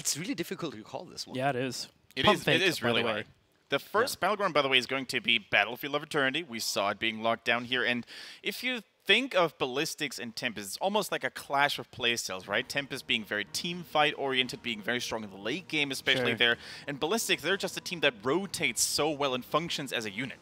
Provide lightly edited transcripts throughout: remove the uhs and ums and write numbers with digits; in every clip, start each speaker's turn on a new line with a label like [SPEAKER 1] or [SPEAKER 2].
[SPEAKER 1] It's really difficult to call this one.
[SPEAKER 2] Yeah, it is.
[SPEAKER 3] It is really hard. The first battleground, by the way, is going to be Battlefield of Eternity. We saw it being locked down here. And if you think of Ballistix and Tempest, it's almost like a clash of playstyles, right? Tempest being very team fight oriented, being very strong in the late game, especially there. And Ballistix, they're just a team that rotates so well and functions as a unit.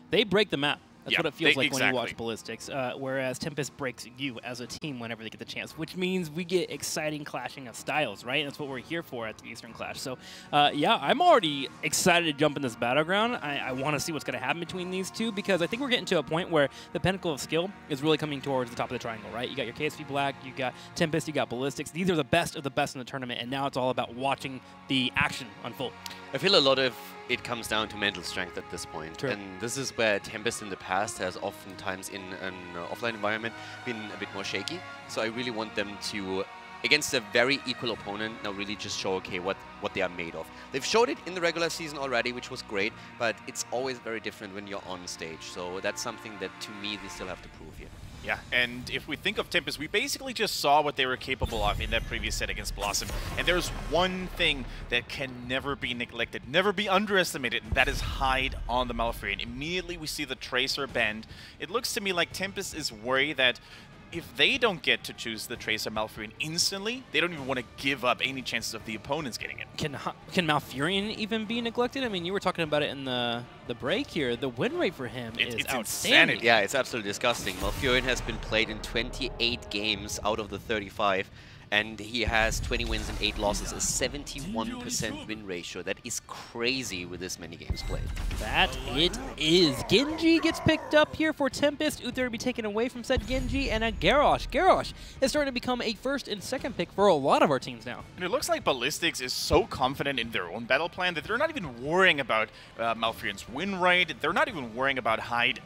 [SPEAKER 2] They break the map. That's what it feels like
[SPEAKER 3] exactly.
[SPEAKER 2] when you watch Ballistix, whereas Tempest breaks you as a team whenever they get the chance, which means we get exciting clashing of styles, right? That's what we're here for at the Eastern Clash. So, yeah, I'm already excited to jump in this battleground. I want to see what's going to happen between these two because I think we're getting to a point where the pinnacle of skill is really coming towards the top of the triangle, right? You got your KSP Black, you got Tempest, you got Ballistix. These are the best of the best in the tournament, and now it's all about watching the action unfold.
[SPEAKER 1] I feel a lot of it comes down to mental strength at this point.
[SPEAKER 2] True.
[SPEAKER 1] And this is where Tempest in the past has oftentimes in an offline environment been a bit more shaky. So I really want them to, against a very equal opponent, now really just show, okay, what they are made of. They've showed it in the regular season already, which was great, but it's always very different when you're on stage. So that's something that, to me, they still have to prove here.
[SPEAKER 3] Yeah, and if we think of Tempest, we basically just saw what they were capable of in that previous set against Blossom. And there's one thing that can never be neglected, never be underestimated, and that is hide on the Malfurion. Immediately we see the Tracer bend. It looks to me like Tempest is worried that if they don't get to choose the Tracer Malfurion instantly, they don't even want to give up any chances of the opponents getting it.
[SPEAKER 2] Can Malfurion even be neglected? I mean, you were talking about it in the break here. The win rate for him is
[SPEAKER 3] it's
[SPEAKER 2] outstanding.
[SPEAKER 3] insanity.
[SPEAKER 1] Yeah, it's absolutely disgusting. Malfurion has been played in 28 games out of the 35. And he has 20 wins and 8 losses, a 71% win ratio. That is crazy with this many games played.
[SPEAKER 2] That it is. Genji gets picked up here for Tempest. Uther to be taken away from said Genji, and a Garrosh. Garrosh is starting to become a first and second pick for a lot of our teams now.
[SPEAKER 3] And it looks like Ballistix is so confident in their own battle plan that they're not even worrying about Malfurion's win rate. They're not even worrying about Hyde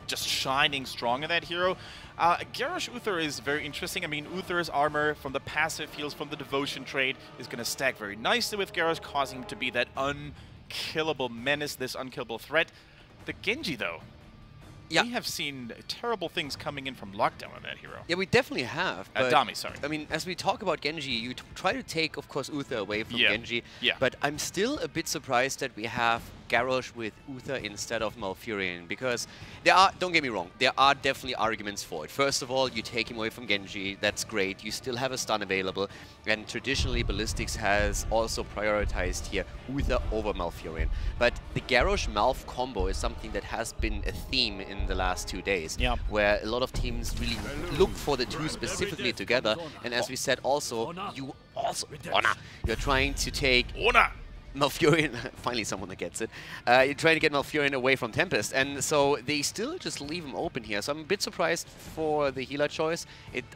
[SPEAKER 3] just shining strong in that hero. Garrosh Uther is very interesting. I mean, Uther's armor from the passive heals from the Devotion trade is going to stack very nicely with Garrosh, causing him to be that unkillable menace, this unkillable threat. The Genji, though, we have seen terrible things coming in from lockdown on that hero.
[SPEAKER 1] Yeah, we definitely have.
[SPEAKER 3] Dami, sorry.
[SPEAKER 1] I mean, as we talk about Genji, you try to take, of course, Uther away from Genji.
[SPEAKER 3] Yeah.
[SPEAKER 1] But I'm still a bit surprised that we have Garrosh with Uther instead of Malfurion, because there are, don't get me wrong, there are definitely arguments for it. First of all, you take him away from Genji, that's great, you still have a stun available, and traditionally Ballistix has also prioritized here Uther over Malfurion. But the Garrosh-Malf combo is something that has been a theme in the last 2 days, where a lot of teams really look for the two specifically together, and as we said also, you're trying to take Malfurion, finally someone that gets it, you're trying to get Malfurion away from Tempest, and so they still just leave him open here. So I'm a bit surprised for the healer choice.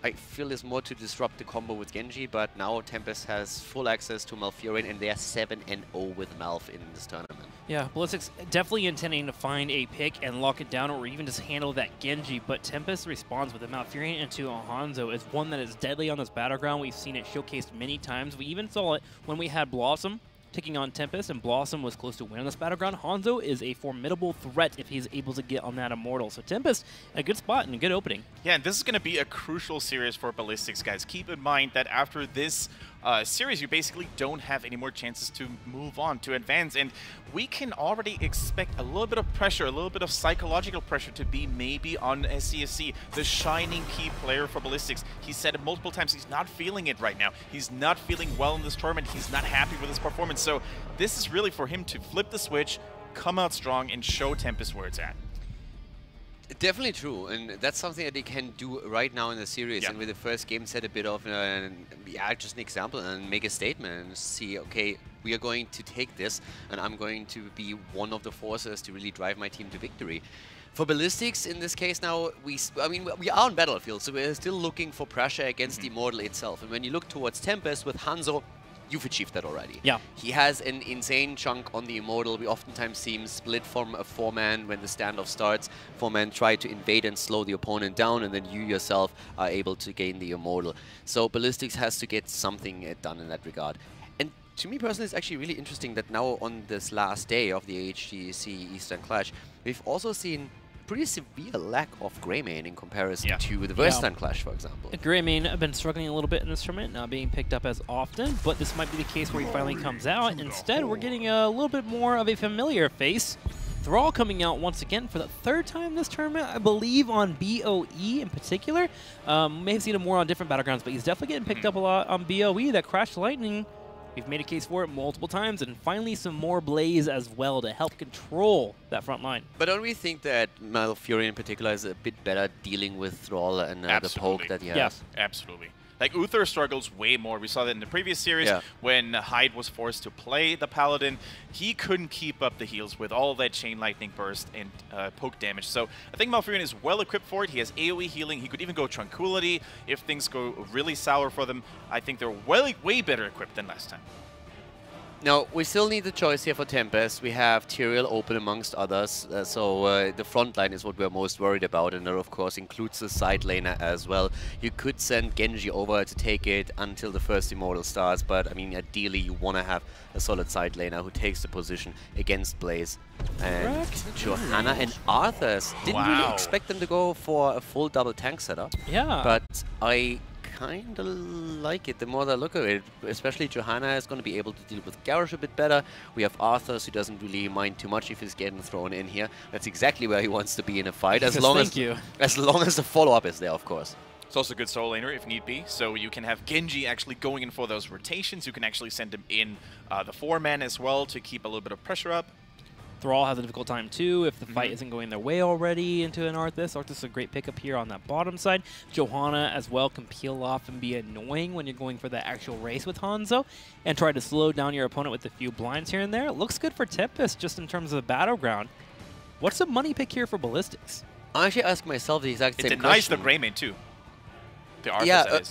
[SPEAKER 1] I feel there's more to disrupt the combo with Genji, but now Tempest has full access to Malfurion, and they are 7-0 with Malf in this tournament.
[SPEAKER 2] Yeah, Ballistix definitely intending to find a pick and lock it down, or even just handle that Genji, but Tempest responds with a Malfurion into a Hanzo is one that is deadly on this battleground. We've seen it showcased many times. We even saw it when we had Blossom taking on Tempest, and Blossom was close to winning this battleground. Hanzo is a formidable threat if he's able to get on that Immortal. So Tempest, a good spot and a good opening.
[SPEAKER 3] Yeah, and this is going to be a crucial series for Ballistix, guys. Keep in mind that after this series, you basically don't have any more chances to move on, to advance, and we can already expect a little bit of pressure, a little bit of psychological pressure to be maybe on SCSC, the shining key player for Ballistix. He said it multiple times, he's not feeling it right now. He's not feeling well in this tournament. He's not happy with his performance. So this is really for him to flip the switch, come out strong, and show Tempest where it's at.
[SPEAKER 1] Definitely true, and that's something that they can do right now in the series. And with the first game, set a bit of just an example and make a statement and see, okay, we are going to take this, and I'm going to be one of the forces to really drive my team to victory. For Ballistix, in this case now, we are on Battlefield, so we're still looking for pressure against the Immortal itself. And when you look towards Tempest with Hanzo, you've achieved that already.
[SPEAKER 2] Yeah.
[SPEAKER 1] He has an insane chunk on the Immortal. We oftentimes see him split from a 4-man when the standoff starts. 4-man try to invade and slow the opponent down, and then you yourself are able to gain the Immortal. So Ballistix has to get something done in that regard. And to me personally, it's actually really interesting that now on this last day of the HGC Eastern Clash, we've also seen pretty severe lack of Greymane in comparison to the Versatile Clash, for example.
[SPEAKER 2] Greymane have been struggling a little bit in this tournament, not being picked up as often, but this might be the case where he finally comes out. Instead, we're getting a little bit more of a familiar face. Thrall coming out once again for the 3rd time this tournament, I believe on BOE in particular. May have seen him more on different battlegrounds, but he's definitely getting picked up a lot on BOE. That Crash Lightning, we've made a case for it multiple times, and finally some more Blaze as well to help control that front line.
[SPEAKER 1] But don't we think that Malfurion in particular is a bit better dealing with Thrall and the poke that he has?
[SPEAKER 2] Yeah,
[SPEAKER 3] absolutely. Like, Uther struggles way more. We saw that in the previous series when Hyde was forced to play the Paladin. He couldn't keep up the heals with all that Chain Lightning Burst and poke damage. So I think Malfurion is well equipped for it. He has AoE healing. He could even go Tranquility if things go really sour for them. I think they're way better equipped than last time.
[SPEAKER 1] Now, we still need the choice here for Tempest. We have Tyrael open amongst others, so the front line is what we're most worried about, and that of course includes the side laner as well. You could send Genji over to take it until the first Immortal starts, but I mean, ideally you want to have a solid side laner who takes the position against Blaze. And Johanna and Arthas, didn't really expect them to go for a full double tank setup.
[SPEAKER 2] Yeah.
[SPEAKER 1] But I kind of like it the more that I look at it. Especially Johanna is going to be able to deal with Garrosh a bit better. We have Arthas, who doesn't really mind too much if he's getting thrown in here. That's exactly where he wants to be in a fight, as long as the follow-up is there, of course.
[SPEAKER 3] It's also a good solo laner if need be, so you can have Genji actually going in for those rotations. You can actually send him in the 4-man as well to keep a little bit of pressure up.
[SPEAKER 2] Thrall has a difficult time too if the fight isn't going their way already into an Arthas. Arthas is a great pickup here on that bottom side. Johanna as well can peel off and be annoying when you're going for the actual race with Hanzo and try to slow down your opponent with a few blinds here and there. It looks good for Tempest just in terms of the battleground. What's the money pick here for Ballistix?
[SPEAKER 1] I actually ask myself the exact same question.
[SPEAKER 3] It denies the Greymane too.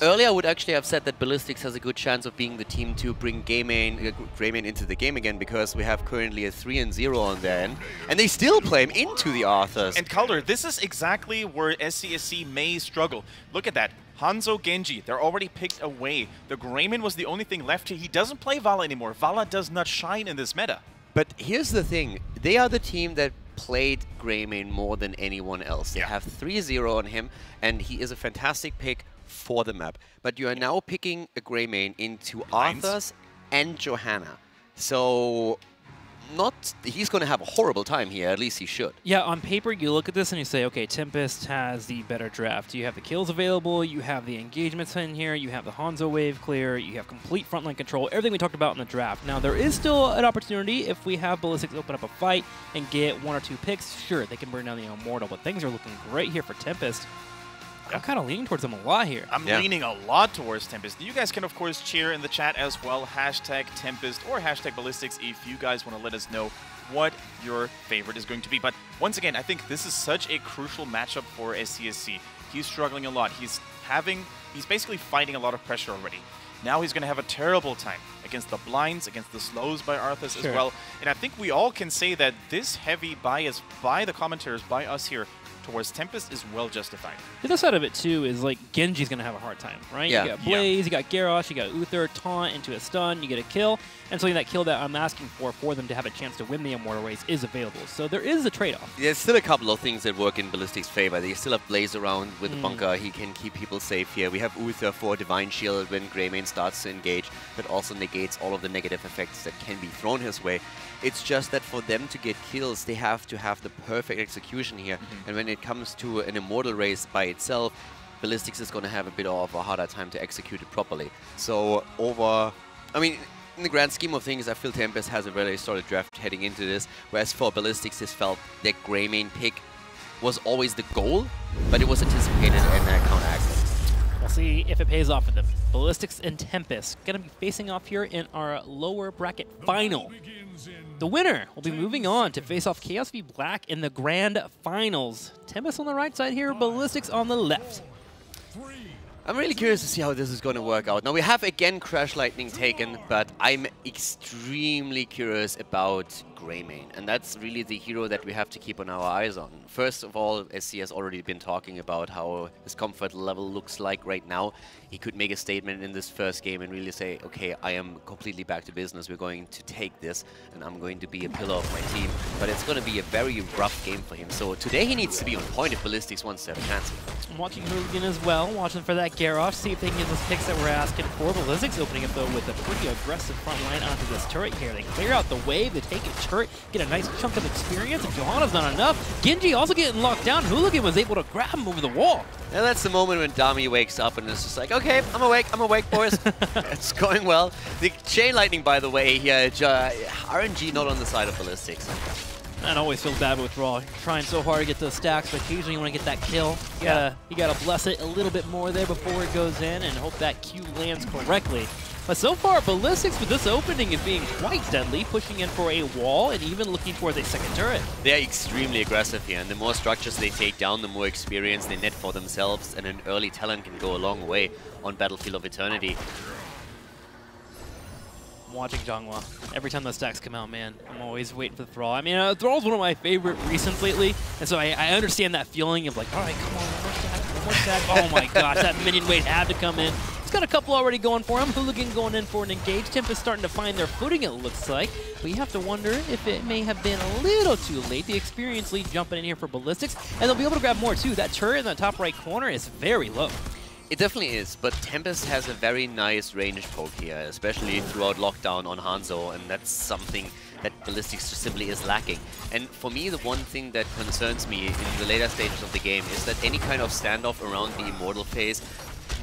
[SPEAKER 1] Earlier I would actually have said that Ballistix has a good chance of being the team to bring Greymane into the game again, because we have currently a 3-0 on their end, and they still play him into the Arthas.
[SPEAKER 3] And Calder, this is exactly where SCSC may struggle. Look at that. Hanzo, Genji, they're already picked away. The Greymane was the only thing left here. He doesn't play Vala anymore. Vala does not shine in this meta.
[SPEAKER 1] But here's the thing. They are the team that played Greymane more than anyone else. They have 3-0 on him, and he is a fantastic pick for the map. But you are now picking a Greymane into Arthas and Johanna. So he's going to have a horrible time here, at least he should.
[SPEAKER 2] Yeah, on paper you look at this and you say, okay, Tempest has the better draft. You have the kills available, you have the engagements in here, you have the Hanzo wave clear, you have complete frontline control, everything we talked about in the draft. Now there is still an opportunity if we have Ballistix open up a fight and get 1 or 2 picks. Sure, they can burn down the Immortal, but things are looking great here for Tempest. I'm kind of leaning towards them a lot here.
[SPEAKER 3] I'm leaning a lot towards Tempest. You guys can, of course, cheer in the chat as well. Hashtag Tempest or hashtag Ballistix if you guys want to let us know what your favorite is going to be. But once again, I think this is such a crucial matchup for SCSC. He's struggling a lot. He's basically fighting a lot of pressure already. Now he's going to have a terrible time against the blinds, against the slows by Arthas as well. And I think we all can say that this heavy bias by the commentators, by us here, towards Tempest is well justified.
[SPEAKER 2] The other side of it too is like Genji's gonna have a hard time, right?
[SPEAKER 1] Yeah.
[SPEAKER 2] You got Blaze, you got Garrosh, you got Uther, taunt into a stun, you get a kill, and so that kill that I'm asking for them to have a chance to win the Immortal race is available. So there is a trade-off.
[SPEAKER 1] There's still a couple of things that work in Ballistix' favor. They still have Blaze around with the bunker. He can keep people safe here. We have Uther for Divine Shield when Greymane starts to engage. That also negates all of the negative effects that can be thrown his way. It's just that for them to get kills, they have to have the perfect execution here. And when it comes to an Immortal race by itself, Ballistix is going to have a bit of a harder time to execute it properly. So in the grand scheme of things, I feel Tempest has a very solid draft heading into this, whereas for Ballistix, this felt that Greymane pick was always the goal, but it was anticipated and counteracted.
[SPEAKER 2] We'll see if it pays off for them. Ballistix and Tempest going to be facing off here in our lower bracket final. The winner will be moving on to face off Chaos v Black in the grand finals. Tempest on the right side here, Ballistix on the left.
[SPEAKER 1] I'm really curious to see how this is going to work out. Now, we have again Crash Lightning taken, but I'm extremely curious about Greymane, and that's really the hero that we have to keep on our eyes on. First of all, SC has already been talking about how his comfort level looks like right now. He could make a statement in this first game and really say, okay, I am completely back to business. We're going to take this, and I'm going to be a pillar of my team. But it's going to be a very rough game for him. So today he needs to be on point if Ballistix wants to have a chance.
[SPEAKER 2] I'm watching Hooligan as well, watching for that Garrosh, see if they can get those picks that we're asking for. Ballistix opening up, though, with a pretty aggressive front line onto this turret here. They clear out the wave, they take a turret, get a nice chunk of experience, and Johanna's not enough. Genji also getting locked down. Hooligan was able to grab him over the wall.
[SPEAKER 1] And that's the moment when Dami wakes up and is just like, okay, I'm awake, boys. It's going well. The Chain Lightning, by the way, here, RNG not on the side of Ballistix.
[SPEAKER 2] That always feels bad with Raw. You're trying so hard to get those stacks, but occasionally you want to get that kill. You gotta bless it a little bit more there before it goes in and hope that Q lands correctly. But so far, Ballistix with this opening is being quite deadly, pushing in for a wall and even looking for the second turret.
[SPEAKER 1] They're extremely aggressive here, and the more structures they take down, the more experience they net for themselves, and an early talent can go a long way on Battlefield of Eternity.
[SPEAKER 2] I'm watching Zhanghua. Every time those stacks come out, man, I'm always waiting for the Thrall. I mean, Thrall's one of my favorite recents lately, and so I understand that feeling of like, all right, come on, one more stack. Oh my gosh, that minion wave had to come in. He's got a couple already going for him. Hooligan going in for an engage. Tempest starting to find their footing, it looks like. But you have to wonder if it may have been a little too late. The experience lead jumping in here for Ballistix, and they'll be able to grab more too. That turret in the top right corner is very low.
[SPEAKER 1] It definitely is, but Tempest has a very nice range poke here, especially throughout lockdown on Hanzo, and that's something that Ballistix just simply is lacking. And for me, the one thing that concerns me in the later stages of the game is that any kind of standoff around the Immortal phase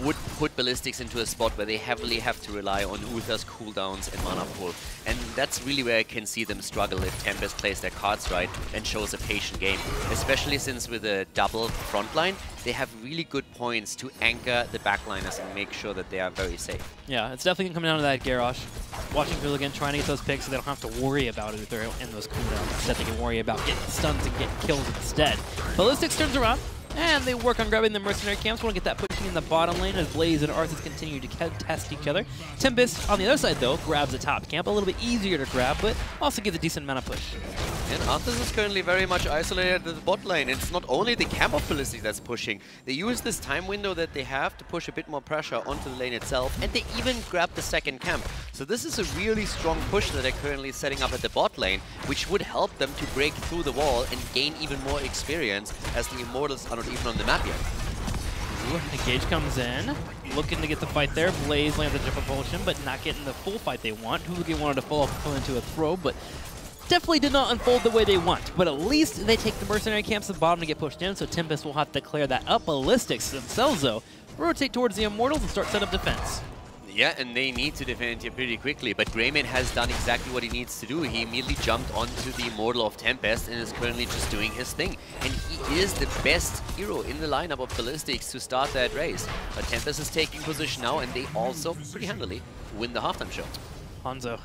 [SPEAKER 1] would put Ballistix into a spot where they heavily have to rely on Uther's cooldowns and mana pool. And that's really where I can see them struggle if Tempest plays their cards right and shows a patient game. Especially since with a double frontline, they have really good points to anchor the backliners and make sure that they are very safe.
[SPEAKER 2] Yeah, it's definitely going to come down to that Garrosh. Watching Hooligan trying to get those picks so they don't have to worry about it if they're in those cooldowns. Instead, they can worry about getting stuns and getting kills instead. Ballistix turns around. And they work on grabbing the mercenary camps. Want to get that pushing in the bottom lane as Blaze and Arthas continue to test each other. Tempest on the other side, though, grabs the top camp. A little bit easier to grab, but also gives a decent amount of push.
[SPEAKER 1] And Arthas is currently very much isolated at the bot lane. It's not only the camp of Ballistix that's pushing. They use this time window that they have to push a bit more pressure onto the lane itself, and they even grab the second camp. So this is a really strong push that they're currently setting up at the bot lane, which would help them to break through the wall and gain even more experience, as the Immortals are not even on the map yet.
[SPEAKER 2] Ooh, Engage comes in, looking to get the fight there. Blaze lands a jump propulsion, but not getting the full fight they want. Hooligan wanted to fall into a throw, but definitely did not unfold the way they want. But at least they take the mercenary camps at the bottom to get pushed in, so Tempest will have to clear that up. Ballistix themselves, though, rotate towards the Immortals and start set up defense.
[SPEAKER 1] Yeah, and they need to defend here pretty quickly, but Greymane has done exactly what he needs to do. He immediately jumped onto the Immortal of Tempest and is currently just doing his thing. And he is the best hero in the lineup of Ballistix to start that race. But Tempest is taking position now, and they also, pretty handily, win the halftime show.
[SPEAKER 2] Hanzo,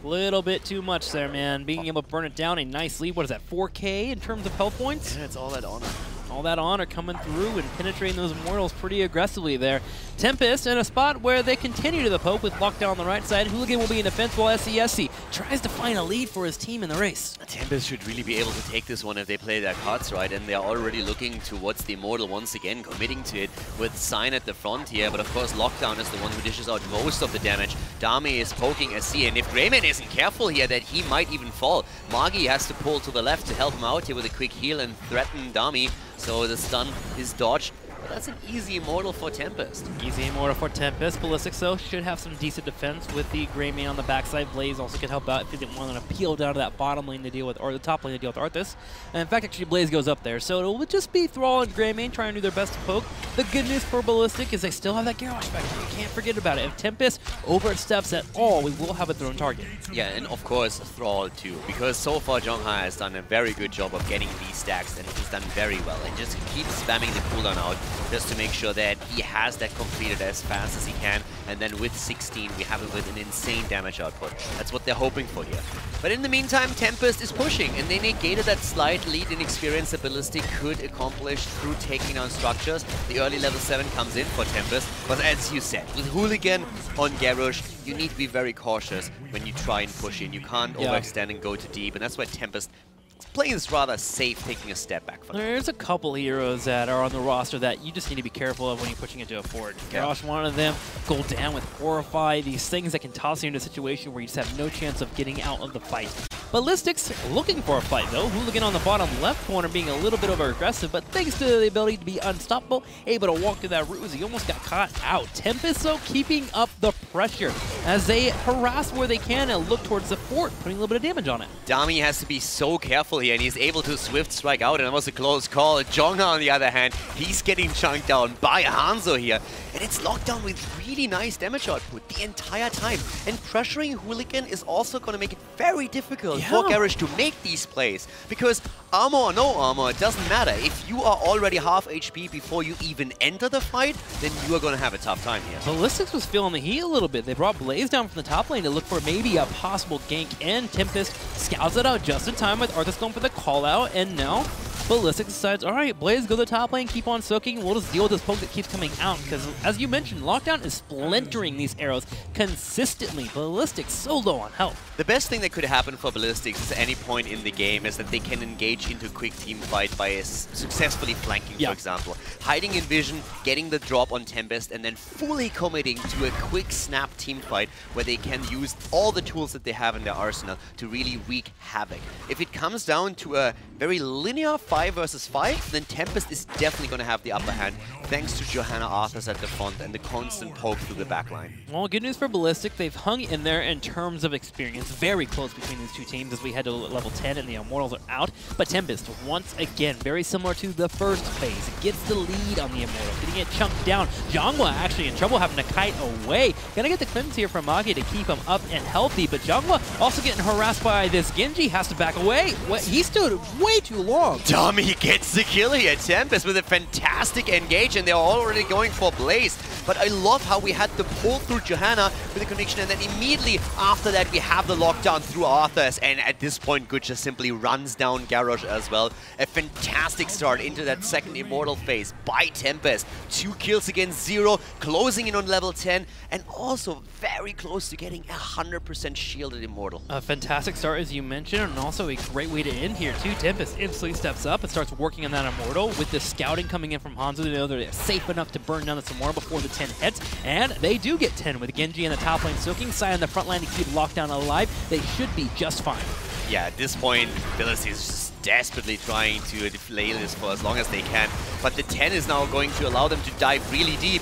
[SPEAKER 2] little bit too much there, man. Being able to burn it down, a nice lead. What is that, 4K in terms of health points?
[SPEAKER 1] Yeah, it's all that honor.
[SPEAKER 2] All that honor coming through and penetrating those Immortals pretty aggressively there. Tempest in a spot where they continue to the poke with lockdown on the right side. Hooligan will be in defense while SCSC tries to find a lead for his team in the race.
[SPEAKER 1] Tempest should really be able to take this one if they play their cards right, and they're already looking towards the Immortal once again, committing to it with Sign at the front here. But of course, Lockdown is the one who dishes out most of the damage. Dami is poking SC, and if Greymane isn't careful here, that he might even fall. Magi has to pull to the left to help him out here with a quick heal and threaten Dami. So the stun is dodged. But that's an easy Immortal for Tempest.
[SPEAKER 2] Easy Immortal for Tempest. Ballistix, though, should have some decent defense with the Greymane on the backside. Blaze also could help out if he didn't want to peel down to that bottom lane to deal with, or the top lane to deal with Arthas. And in fact, actually, Blaze goes up there. So it will just be Thrall and Greymane trying to do their best to poke. The good news for Ballistix is they still have that Garrosh factor. You can't forget about it. If Tempest oversteps at all, we will have a thrown target.
[SPEAKER 1] Yeah, and of course, Thrall too. Because so far, Zhanghua has done a very good job of getting these stacks, and he's done very well. And just keep spamming the cooldown out. just to make sure that he has that completed as fast as he can. And then with 16, we have him with an insane damage output. That's what they're hoping for here. But in the meantime, Tempest is pushing, and they negated that slight lead in experience that Ballistix could accomplish through taking down structures. The early level 7 comes in for Tempest, but as you said, with Hooligan on Garrosh, you need to be very cautious when you try and push in. You can't overextend and go too deep, and that's why Tempest is playing this rather safe, taking a step back from
[SPEAKER 2] There's a couple heroes that are on the roster that you just need to be careful of when you're pushing into a fort. Garrosh, one of them, go down with Horrify, these things that can toss you into a situation where you just have no chance of getting out of the fight. Ballistix looking for a fight though. Hooligan on the bottom left corner being a little bit over aggressive, but thanks to the ability to be unstoppable, able to walk through that route as he almost got caught out. Tempest though keeping up the pressure as they harass where they can and look towards the fort, putting a little bit of damage on it.
[SPEAKER 1] Dami has to be so careful here, and he's able to swift strike out, and that was a close call. Jonga, on the other hand, he's getting chunked down by Hanzo here, and it's locked down with really nice damage output the entire time. And pressuring Hooligan is also going to make it very difficult for Garrosh to make these plays, because armor or no armor, it doesn't matter. If you are already half HP before you even enter the fight, then you are going to have a tough time here.
[SPEAKER 2] Ballistix was feeling the heat a little bit. They brought Blaze down from the top lane to look for maybe a possible gank, and Tempest scouts it out just in time with Arthas going for the call out, and now Ballistix decides, all right, Blaze, go to the top lane, keep on soaking. We'll just deal with this poke that keeps coming out, because as you mentioned, Lockdown is splintering these arrows consistently. Ballistix so low on health.
[SPEAKER 1] The best thing that could happen for Ballistix at any point in the game is that they can engage into a quick team fight by successfully flanking, for example. Hiding in vision, getting the drop on Tempest, and then fully committing to a quick snap team fight where they can use all the tools that they have in their arsenal to really wreak havoc. If it comes down to a very linear 5 versus 5, then Tempest is definitely going to have the upper hand, thanks to Johanna Arthas at the front and the constant poke through the backline.
[SPEAKER 2] Well, good news for Ballistix. They've hung in there in terms of experience. Very close between these two teams as we head to level 10 and the Immortals are out. But Tempest, once again, very similar to the first phase, gets the lead on the Immortal, getting it chunked down. Jangwa actually in trouble having to kite away. Gonna get the cleanse here from Magi to keep him up and healthy, but Jangwa also getting harassed by this Genji, has to back away. He stood way too long.
[SPEAKER 1] Dami gets the kill here. Tempest with a fantastic engage, and they're already going for Blaze. But I love how we had the pull through Johanna with the connection, and then immediately after that we have the lockdown through Arthas, and at this point Good just simply runs down Garrosh as well. A fantastic start into that second Immortal phase by Tempest. 2 kills against 0, closing in on level 10, and also very close to getting 100% shielded Immortal.
[SPEAKER 2] A fantastic start, as you mentioned, and also a great way to end here too. Tempest instantly steps up and starts working on that Immortal with the scouting coming in from Hanzo. They know they're safe enough to burn down this Immortal before the 10 hits, and they do get 10 with Genji in the top lane soaking, Sai on the front line to keep Lockdown alive. They should be just fine.
[SPEAKER 1] Yeah, at this point, Ballistix is just desperately trying to deflate this for as long as they can, but the 10 is now going to allow them to dive really deep.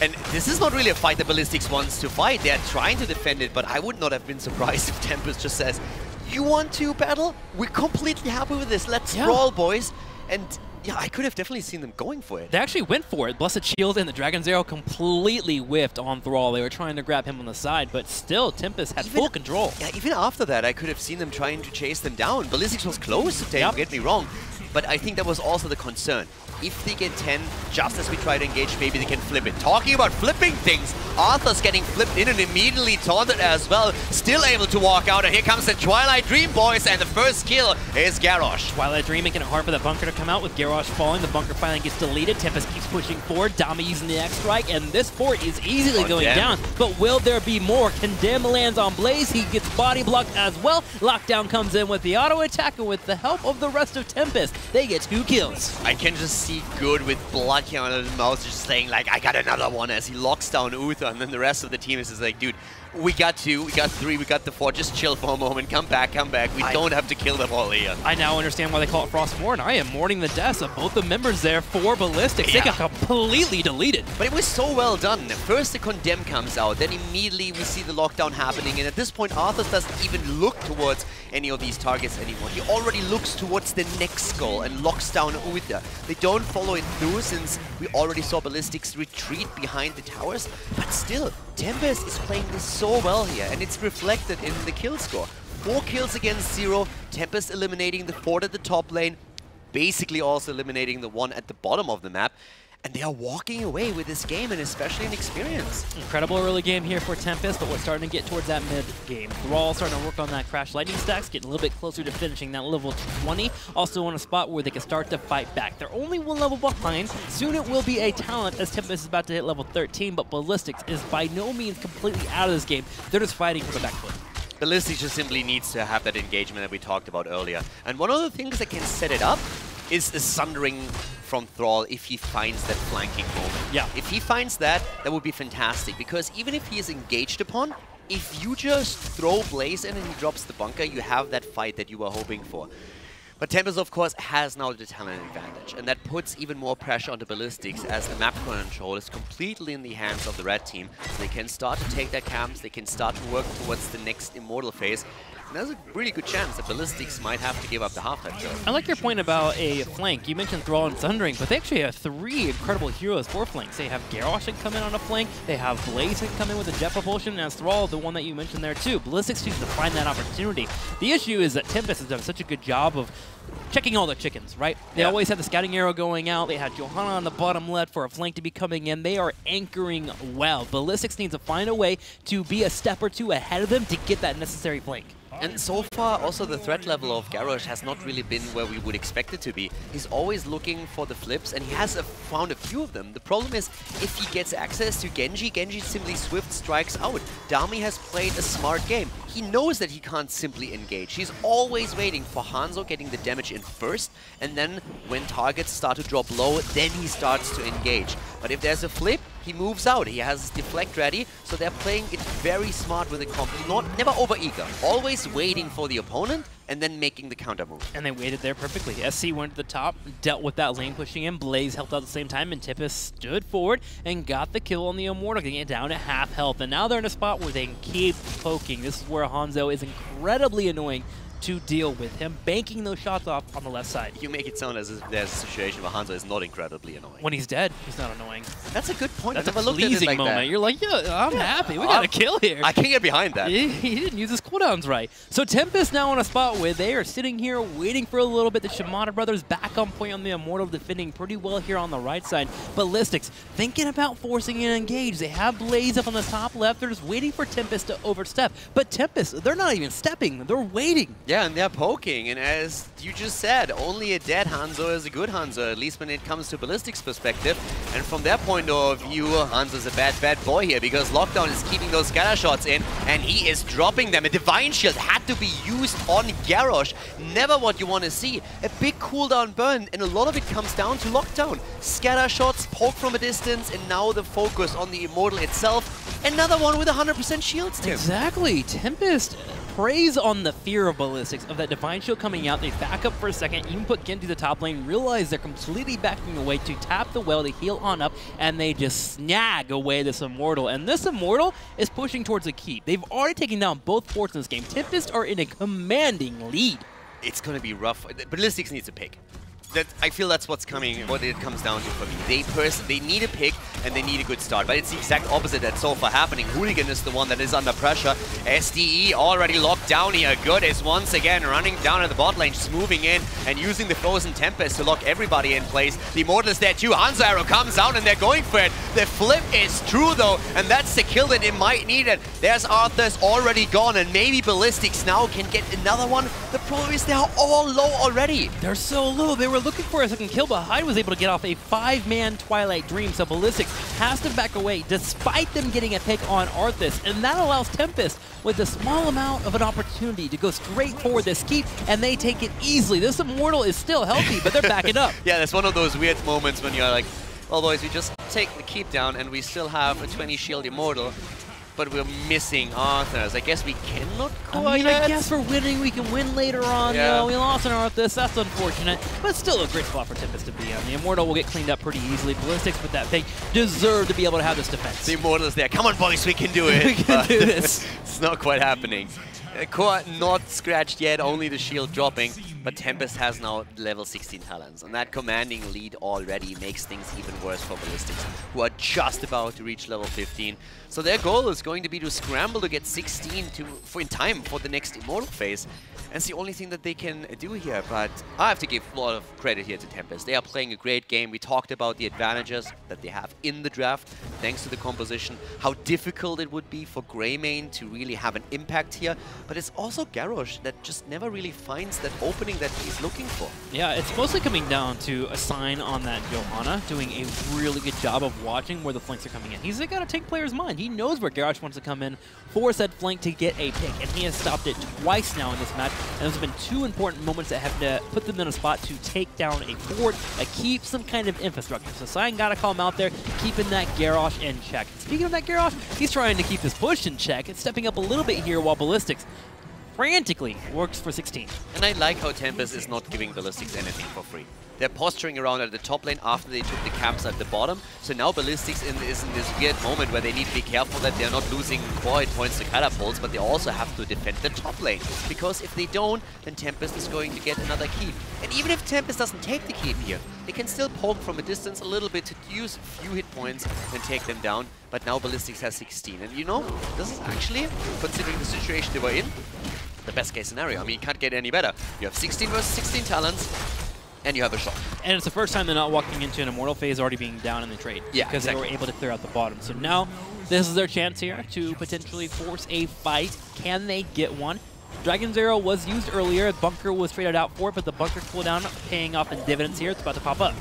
[SPEAKER 1] And this is not really a fight that Ballistix wants to fight. They're trying to defend it, but I would not have been surprised if Tempest just says, you want to battle? We're completely happy with this. Let's brawl, boys. And yeah, I could have definitely seen them going for it.
[SPEAKER 2] They actually went for it. Blessed Shield and the Dragon's Arrow completely whiffed on Thrall. They were trying to grab him on the side, but still, Tempest had full control.
[SPEAKER 1] Yeah, even after that, I could have seen them trying to chase them down. Ballistix was close to take, don't get me wrong, but I think that was also the concern. If they get 10, just as we try to engage, maybe they can flip it. Talking about flipping things, Arthur's getting flipped in and immediately taunted as well. Still able to walk out, and here comes the Twilight Dream boys, and the first kill is Garrosh.
[SPEAKER 2] Twilight Dream making it hard for the bunker to come out with Garrosh falling. The bunker finally gets deleted. Tempest keeps pushing forward. Dami using the X-Strike, and this fort is easily going down. But will there be more? Condemn lands on Blaze. He gets body blocked as well. Lockdown comes in with the auto attack, and with the help of the rest of Tempest, they get 2 kills.
[SPEAKER 1] I can just see Good with blood here on his mouth, just saying like, I got another one, as he locks down Uther, and then the rest of the team is just like, dude, we got 2, we got 3, we got the 4, just chill for a moment, come back, we don't have to kill them all here.
[SPEAKER 2] I now understand why they call it Frost Mourn. I am mourning the deaths of both the members there for Ballistix. They got completely deleted.
[SPEAKER 1] But it was so well done. First the Condemn comes out, then immediately we see the lockdown happening, and at this point Arthas doesn't even look towards any of these targets anymore. He already looks towards the next skull and locks down Uther. They don't follow it through, since we already saw Ballistix retreat behind the towers, but still, Tempest is playing this so well here, and it's reflected in the kill score. 4 kills against 0, Tempest eliminating the fort at the top lane, basically also eliminating the one at the bottom of the map. and they are walking away with this game, and especially in experience.
[SPEAKER 2] Incredible early game here for Tempest, but we're starting to get towards that mid game. Thrall starting to work on that Crash Lightning stacks, getting a little bit closer to finishing that level 20. Also in a spot where they can start to fight back. They're only one level behind. Soon it will be a talent as Tempest is about to hit level 13, but Ballistix is by no means completely out of this game. They're just fighting for the back foot.
[SPEAKER 1] Ballistix just simply needs to have that engagement that we talked about earlier. And one of the things that can set it up is the sundering from Thrall if he finds that flanking moment.
[SPEAKER 2] Yeah.
[SPEAKER 1] If he finds that, that would be fantastic, because even if he is engaged upon, if you just throw Blaze in and he drops the bunker, you have that fight that you were hoping for. But Tempest, of course, has now the talent advantage, and that puts even more pressure on the Ballistix as the map control is completely in the hands of the red team. So they can start to take their camps, they can start to work towards the next immortal phase. And there's a really good chance that Ballistix might have to give up the half-life kill.
[SPEAKER 2] I like your point about a flank. You mentioned Thrall and Sundering, but they actually have 3 incredible heroes for flanks. They have Garrosh that can come in on a flank, they have Blaze that can come in with a jet propulsion, and as Thrall, the one that you mentioned there too. Ballistix chooses to find that opportunity. The issue is that Tempest has done such a good job of checking all the chickens, right? They always have the scouting arrow going out. They had Johanna on the bottom left for a flank to be coming in. They are anchoring well. Ballistix needs to find a way to be a step or two ahead of them to get that necessary flank.
[SPEAKER 1] And so far, also the threat level of Garrosh has not really been where we would expect it to be. He's always looking for the flips, and he has found a few of them. The problem is, if he gets access to Genji, Genji simply swift strikes out. Dami has played a smart game. He knows that he can't simply engage. He's always waiting for Hanzo getting the damage in first, and then when targets start to drop low, then he starts to engage. But if there's a flip, he moves out. He has his deflect ready, so they're playing it very smart with the comp. Never over-eager. Always waiting for the opponent and then making the counter move.
[SPEAKER 2] And they waited there perfectly. SC went to the top, dealt with that lane pushing in. Blaze helped out at the same time, and Tempest stood forward and got the kill on the Immortal, getting it down to half health. And now they're in a spot where they can keep poking. This is where Hanzo is incredibly annoying to deal with, him banking those shots off on the left side.
[SPEAKER 1] You make it sound as if there's a situation where Hanzo is not incredibly annoying.
[SPEAKER 2] When he's dead, he's not annoying.
[SPEAKER 1] That's a good point.
[SPEAKER 2] That's
[SPEAKER 1] I never
[SPEAKER 2] a
[SPEAKER 1] looked at it
[SPEAKER 2] pleasing
[SPEAKER 1] like
[SPEAKER 2] moment.
[SPEAKER 1] that.
[SPEAKER 2] You're like, yeah, I'm happy. We got a kill here.
[SPEAKER 1] I can get behind that.
[SPEAKER 2] He didn't use his cooldowns right. So Tempest now in a spot where they are sitting here waiting for a little bit. The Shimada brothers back on point on the Immortal, defending pretty well here on the right side. Ballistix thinking about forcing an engage. They have Blaze up on the top left. They're just waiting for Tempest to overstep. But Tempest, they're not even stepping. They're waiting.
[SPEAKER 1] Yeah, and they're poking. And as you just said, only a dead Hanzo is a good Hanzo, at least when it comes to Ballistix perspective. And from their point of view, Hanzo's a bad boy here, because Lockdown is keeping those scatter shots in, and he is dropping them. A Divine Shield had to be used on Garrosh. Never what you want to see. A big cooldown burn, and a lot of it comes down to Lockdown. Scatter shots, poke from a distance, and now the focus on the Immortal itself. Another one with 100% shields, Tim.
[SPEAKER 2] Exactly. Tempest preys on the fear of Ballistix, of that Divine Shield coming out. They back up for a second, even put Genji to the top lane, realize they're completely backing away to tap the well to heal on up, and they just snag away this Immortal. And this Immortal is pushing towards a keep. They've already taken down both forts in this game. Tempest are in a commanding lead.
[SPEAKER 1] It's going to be rough. Ballistix needs a pick. I feel that's what it comes down to for me. They need a pick and they need a good start, but it's the exact opposite that's so far happening. Hooligan is the one that is under pressure. SDE already locked down here. Good is once again running down at the bot lane, just moving in and using the Frozen Tempest to lock everybody in place. The Immortal is there too. Hanzo arrow comes out and they're going for it. The flip is true though, and that's the kill that it might need it. There's Arthur's already gone, and maybe Ballistix now can get another one. The problem is they're all low already.
[SPEAKER 2] They're so low. They were looking for a second kill, but Hyde was able to get off a 5-man Twilight Dream, so Ballistix has to back away despite them getting a pick on Arthas, and that allows Tempest with a small amount of an opportunity to go straight for this keep, and they take it easily. This Immortal is still healthy, but they're backing up.
[SPEAKER 1] Yeah, that's one of those weird moments when you're like, well boys, we just take the keep down and we still have a 20 shield Immortal, but we're missing Arthas. I guess we cannot quite
[SPEAKER 2] I mean, I guess we're winning. We can win later on.
[SPEAKER 1] Yeah.
[SPEAKER 2] We lost an Arthas. That's unfortunate, but still a great spot for Tempest to be on. The Immortal will get cleaned up pretty easily. Ballistix with that pick deserve to be able to have this defense.
[SPEAKER 1] The Immortal is there. Come on, boys, we can do it.
[SPEAKER 2] We can do this.
[SPEAKER 1] It's not quite happening. Core not scratched yet, only the shield dropping, but Tempest has now level 16 talents, and that commanding lead already makes things even worse for Ballistix, who are just about to reach level 15. So their goal is going to be to scramble to get 16 in time for the next Immortal phase. And it's the only thing that they can do here. But I have to give a lot of credit here to Tempest. They are playing a great game. We talked about the advantages that they have in the draft, thanks to the composition, how difficult it would be for Greymane to really have an impact here. But it's also Garrosh that just never really finds that opening that he's looking for.
[SPEAKER 2] Yeah, it's mostly coming down to a sign on that Johanna doing a really good job of watching where the flanks are coming in. He's got to take players' mind. He knows where Garrosh wants to come in for said flank to get a pick, and he has stopped it twice now in this match. And those have been two important moments that have to put them in a spot to take down a fort, keep some kind of infrastructure. So Cyan got to call him out there, keeping that Garrosh in check. Speaking of that Garrosh, he's trying to keep his push in check. It's stepping up a little bit here while Ballistix frantically works for 16.
[SPEAKER 1] And I like how Tempest is not giving Ballistix anything for free. They're posturing around at the top lane after they took the camps at the bottom. So now Ballistix is in this weird moment where they need to be careful that they're not losing core hit points to catapults, but they also have to defend the top lane. Because if they don't, then Tempest is going to get another keep. And even if Tempest doesn't take the keep here, they can still poke from a distance a little bit to use a few hit points and take them down. But now Ballistix has 16. And you know, this is actually, considering the situation they were in, the best case scenario. I mean, you can't get any better. You have 16 versus 16 talents, and you have a shot.
[SPEAKER 2] And it's the first time they're not walking into an immortal phase already being down in the trade.
[SPEAKER 1] Yeah,
[SPEAKER 2] because they were able to clear out the bottom. So now this is their chance here to potentially force a fight. Can they get one? Dragon's Arrow was used earlier. Bunker was traded out for it, but the Bunker cooldown paying off in dividends here. It's about to pop up.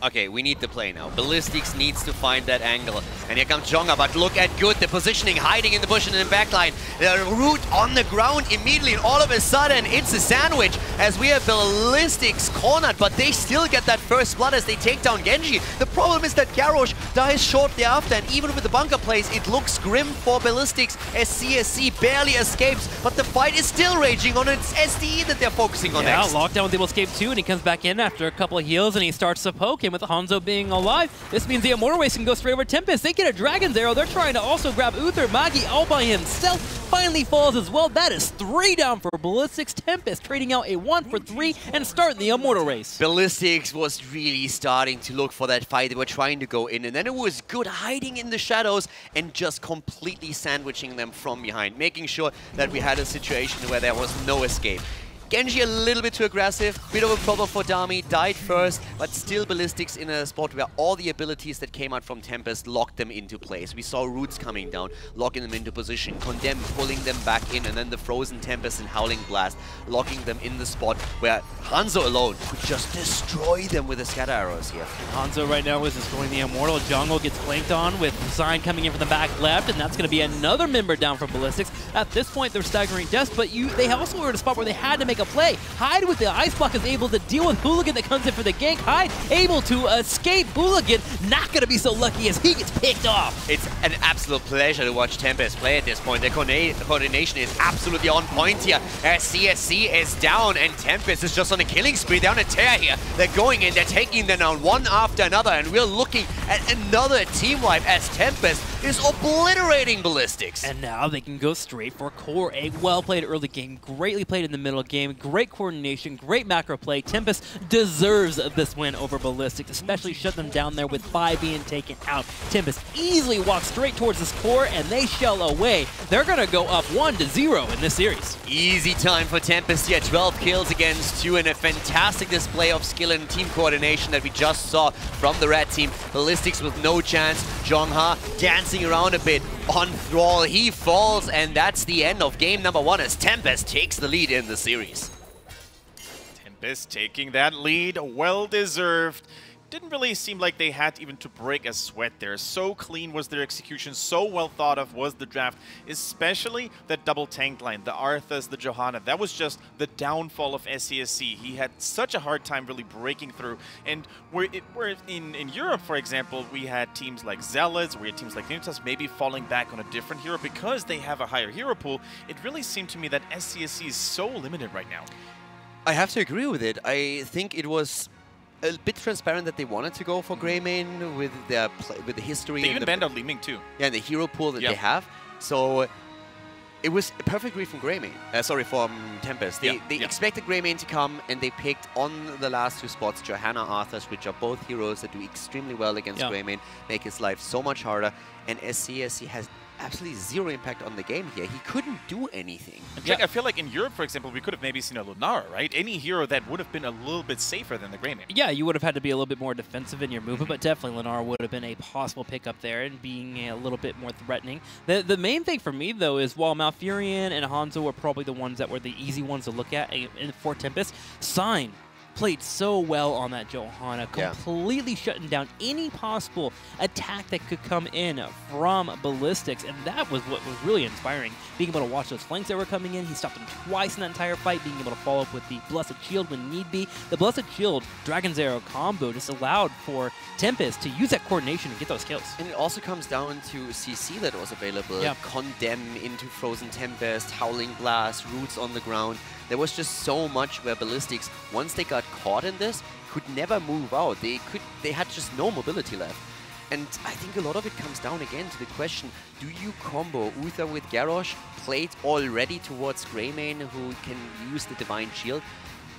[SPEAKER 1] Okay, we need the play now. Ballistix needs to find that angle. And here comes Jonga, but look at Good, the positioning, hiding in the bush and in the backline. The root on the ground immediately, and all of a sudden, it's a sandwich as we have Ballistix cornered, but they still get that first blood as they take down Genji. The problem is that Garrosh dies shortly after, and even with the bunker plays, it looks grim for Ballistix as CSC barely escapes, but the fight is still raging on. It's SDE that they're focusing on next.
[SPEAKER 2] Yeah, Lockdown was able to escape too, and he comes back in after a couple of heals, and he starts to poke. And with Hanzo being alive, this means the Immortal Race can go straight over Tempest. They get a Dragon's Arrow. They're trying to also grab Uther. Magi all by himself finally falls as well. That is 3 down for Ballistix. Tempest trading out a 1 for 3 and starting the Immortal Race.
[SPEAKER 1] Ballistix was really starting to look for that fight. They were trying to go in, and then it was Good hiding in the shadows and just completely sandwiching them from behind, making sure that we had a situation where there was no escape. Genji a little bit too aggressive, bit of a problem for Dami, died first, but still Ballistix in a spot where all the abilities that came out from Tempest locked them into place. We saw Roots coming down, locking them into position, Condemn pulling them back in, and then the Frozen Tempest and Howling Blast, locking them in the spot where Hanzo alone could just destroy them with the scatter arrows here.
[SPEAKER 2] Hanzo right now is destroying the Immortal. Jungle gets flanked on with Sign coming in from the back left, and that's going to be another member down for Ballistix. At this point, they're staggering deaths, but they also were at a spot where they had to make a play. Hyde with the Ice Block is able to deal with Hooligan that comes in for the gank. Hyde able to escape Hooligan, not going to be so lucky as he gets picked off.
[SPEAKER 1] It's an absolute pleasure to watch Tempest play at this point. The coordination is absolutely on point here. As CSC is down and Tempest is just on a killing spree. They're on a tear here. They're going in, they're taking them down one after another, and we're looking at another team wipe as Tempest is obliterating Ballistix.
[SPEAKER 2] And now they can go straight for core. A well-played early game, greatly played in the middle game, great coordination, great macro play. Tempest deserves this win over Ballistix, especially shut them down there with 5 being taken out. Tempest easily walks straight towards this core, and they shell away. They're going to go up 1-0 in this series.
[SPEAKER 1] Easy time for Tempest here. 12 kills against 2, and a fantastic display of skill and team coordination that we just saw from the red team. Ballistix with no chance. Jongha dancing around a bit on Thrall. He falls, and that's the end of game number 1 as Tempest takes the lead in the series.
[SPEAKER 3] Tempest taking that lead, well deserved. Didn't really seem like they had even to break a sweat there. So clean was their execution, so well thought of was the draft, especially that double tank line, the Arthas, the Johanna. That was just the downfall of SCSC. He had such a hard time really breaking through. And where in Europe, for example, we had teams like Zealots, we had teams like Nimitas maybe falling back on a different hero because they have a higher hero pool. It really seemed to me that SCSC is so limited right now.
[SPEAKER 1] I have to agree with it. I think it was a bit transparent that they wanted to go for Greymane with the history.
[SPEAKER 3] They
[SPEAKER 1] and
[SPEAKER 3] even banned out Li-Ming too.
[SPEAKER 1] Yeah, and the hero pool that they have. So it was a perfect read from Greymane. From Tempest. They expected Greymane to come, and they picked on the last 2 spots Johanna, Arthas, which are both heroes that do extremely well against Greymane, make his life so much harder. And SCSC has absolutely zero impact on the game here. He couldn't do anything.
[SPEAKER 3] Jack, I feel like in Europe, for example, we could have maybe seen a Lunara, right? Any hero that would have been a little bit safer than the Greymane.
[SPEAKER 2] Yeah, you would have had to be a little bit more defensive in your movement, but definitely Lunara would have been a possible pickup there and being a little bit more threatening. The main thing for me, though, is while Malfurion and Hanzo were probably the ones that were the easy ones to look at for Tempest, Sign played so well on that Johanna, completely shutting down any possible attack that could come in from Ballistix, and that was what was really inspiring. Being able to watch those flanks that were coming in, he stopped them twice in that entire fight, being able to follow up with the Blessed Shield when need be. The Blessed Shield, Dragon's Arrow combo just allowed for Tempest to use that coordination and get those kills.
[SPEAKER 1] And it also comes down to CC that was available. Condemn into Frozen Tempest, Howling Blast, Roots on the ground. There was just so much where Ballistix, once they got caught in this, could never move out. They had just no mobility left. And I think a lot of it comes down again to the question, do you combo Uther with Garrosh, played already towards Greymane, who can use the Divine Shield,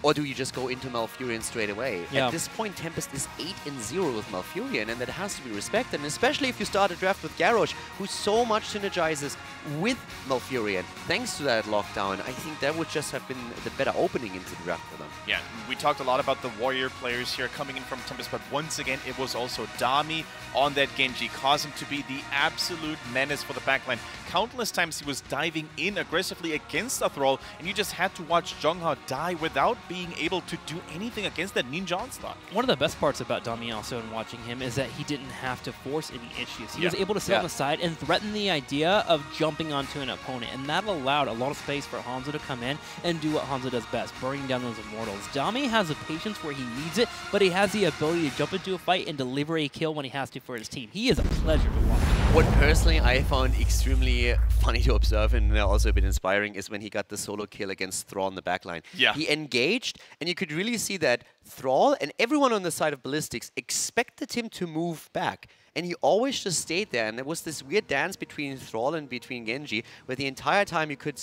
[SPEAKER 1] or do you just go into Malfurion straight away? At this point, Tempest is 8-0 with Malfurion, and that has to be respected, and especially if you start a draft with Garrosh, who so much synergizes with Malfurion. Thanks to that lockdown, I think that would just have been the better opening into the draft for them.
[SPEAKER 3] Yeah, we talked a lot about the warrior players here coming in from Tempest, but once again, it was also Dami on that Genji, causing to be the absolute menace for the backline. Countless times he was diving in aggressively against a Thrall, and you just had to watch Zhonghao die without being able to do anything against that Ninja Onslaught.
[SPEAKER 2] One of the best parts about Dami also in watching him is that he didn't have to force any issues. He was able to sit on the side and threaten the idea of jumping onto an opponent, and that allowed a lot of space for Hanzo to come in and do what Hanzo does best, burning down those immortals. Dami has the patience where he needs it, but he has the ability to jump into a fight and deliver a kill when he has to for his team. He is a pleasure to watch.
[SPEAKER 1] What personally I found extremely funny to observe and also a bit inspiring is when he got the solo kill against Thrall in the backline. He engaged, and you could really see that Thrall and everyone on the side of Ballistix expected him to move back. And he always just stayed there, and there was this weird dance between Thrall and between Genji, where the entire time you could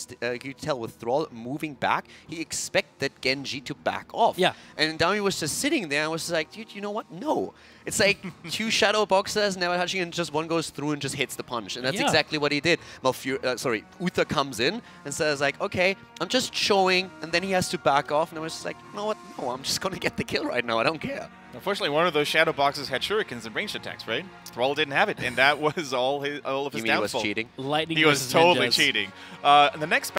[SPEAKER 1] tell with Thrall moving back, he expected Genji to back off. And Dami was just sitting there and was just like, dude, you know what? No. It's like two shadow boxers never touching, and just one goes through and just hits the punch. And that's exactly what he did. Uther comes in and says like, okay, I'm just showing, and then he has to back off, and I was just like, you know what? No, I'm just going to get the kill right now. I don't care.
[SPEAKER 3] Unfortunately, one of those shadow boxes had shurikens and ranged attacks, right? Thrall didn't have it, and that was all of his downfall.
[SPEAKER 1] He was cheating?
[SPEAKER 2] Lightning
[SPEAKER 3] he was totally cheating. The next